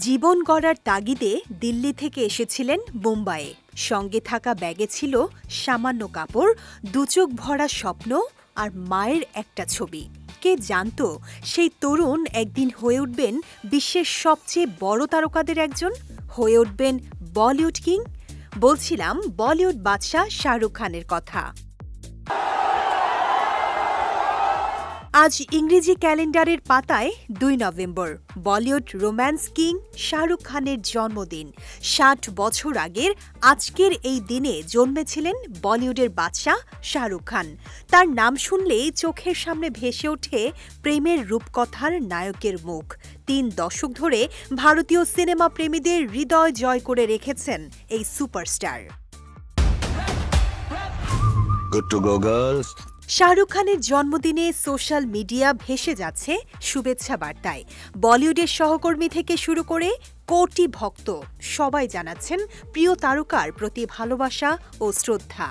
জীবন গড়ার তাগিদে দিল্লি থেকে এসেছিলেন মুম্বাইয়ে। সঙ্গে থাকা ব্যাগে ছিল সামান্য কাপড়, দুচোখ ভরা স্বপ্ন আর মায়ের একটা ছবি। কে জানত সেই তরুণ একদিন হয়ে উঠবেন বিশ্বের সবচেয়ে বড় তারকাদের একজন, হয়ে উঠবেন বলিউড কিং। বলছিলাম বলিউড বাদশাহ শাহরুখ খানের কথা। আজ ইংরেজি ক্যালেন্ডারের পাতায় ২ November, Bollywood romance king Shahrukh খানের জন্মদিন। ৬০ বছর আগের আজকের এই দিনে জন্মেছিলেন বলিউডের বাদশাহ শাহরুখ খান। তার নাম শুনলেই চোখের সামনে ভেসে ওঠে প্রেমের রূপকথার নায়কের মুখ। ৩ দশক ধরে ভারতীয় সিনেমা প্রেমীদের হৃদয় জয় করে রেখেছেন এই superstar. Good to go, girls. Shahrukh খানের জন্মদিনে সোশ্যাল মিডিয়া ভেসে যাচ্ছে শুভেচ্ছা বার্তায়। বলিউডের সহকর্মী থেকে শুরু করে কোটি ভক্ত সবাই জানাচ্ছেন প্রিয় তারকার প্রতি ভালোবাসা ও শ্রদ্ধা।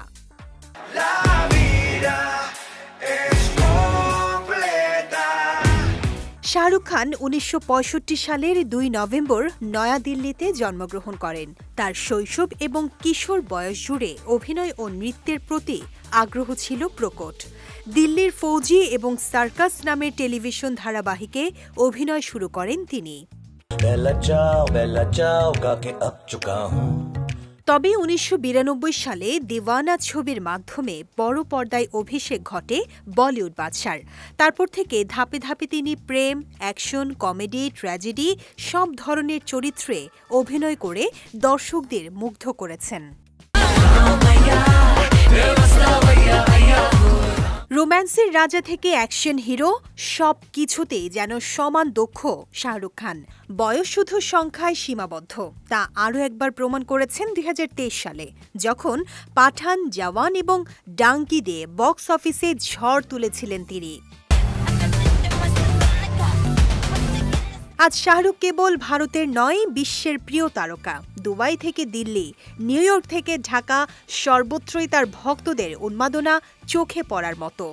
শাহরুখ খান ১৯৬৫ সালের ২ নভেম্বর নয়াদিল্লিতে জন্মগ্রহণ করেন। তার শৈশব এবং কিশোর বয়স জুড়ে অভিনয় ও নৃত্যের প্রতি আগ্রহ ছিল প্রকট। দিল্লির ফৌজি এবং সার্কাস নামের টেলিভিশন ধারাবাহিকে অভিনয় শুরু করেন তিনি। তবে ১৯৯২ সালে দিওয়ানা ছবির মাধ্যমে বড় পর্দায় অভিষেক ঘটে বলিউড বাদশার। তারপর থেকে ধাপে ধাপে তিনি প্রেম, অ্যাকশন, কমেডি, ট্র্যাজেডি সব ধরনের চরিত্রে অভিনয় করে দর্শকদের মুগ্ধ করেছেন। রোম্যান্সের রাজা থেকে অ্যাকশন হিরো, সব কিছুতেই যেন সমান দক্ষ শাহরুখ খান। বয়স শুধু সংখ্যায় সীমাবদ্ধ, তা আরও একবার প্রমাণ করেছেন ২০২৩ সালে, যখন পাঠান, জওয়ান এবং ডাঙ্কি দিয়ে বক্স অফিসে ঝড় তুলেছিলেন তিনি। আজ শাহরুখ কেবল ভারতের নয়, বিশ্বের প্রিয় তারকা। দুবাই থেকে দিল্লি, নিউ ইয়র্ক থেকে ঢাকা, সর্বত্রই তার ভক্তদের উন্মাদনা চোখে পড়ার মতো।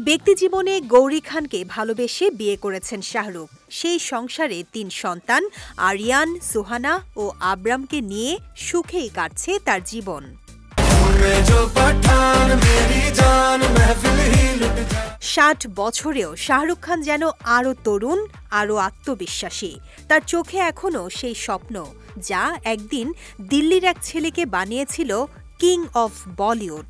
ব্যক্তিজীবনে গৌরী খানকে ভালোবেসে বিয়ে করেছেন শাহরুখ। সেই সংসারে ৩ সন্তান আরিয়ান, সুহানা ও আব্রামকে নিয়ে সুখেই কাটছে তার জীবন। ৬০ বছরেও শাহরুখ খান যেন আরও তরুণ, আরও আত্মবিশ্বাসী। তার চোখে এখনও সেই স্বপ্ন, যা একদিন দিল্লির এক ছেলেকে বানিয়েছিল কিং অফ বলিউড।